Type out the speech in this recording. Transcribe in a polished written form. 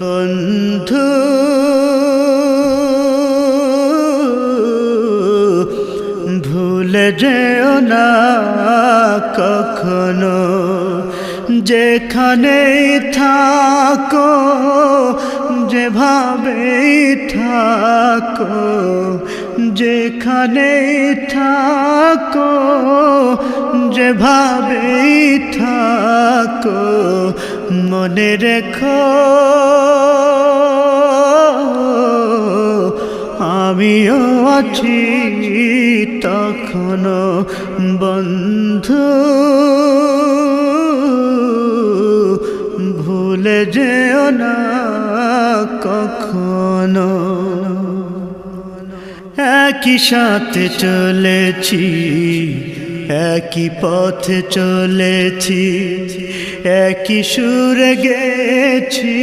বন্ধু ভুলে যেও না কখনো, যেখানেই থাকো, যেভাবেই থাকো, যেখানেই থাকো, যেভাবেই থাকো, মনে রেখো আমিও আছি তখনো। বন্ধু ভুলে যেও না কখনো। একই সাথে চলেছি, একই পথে চলেছি, একই সুরে গেছি।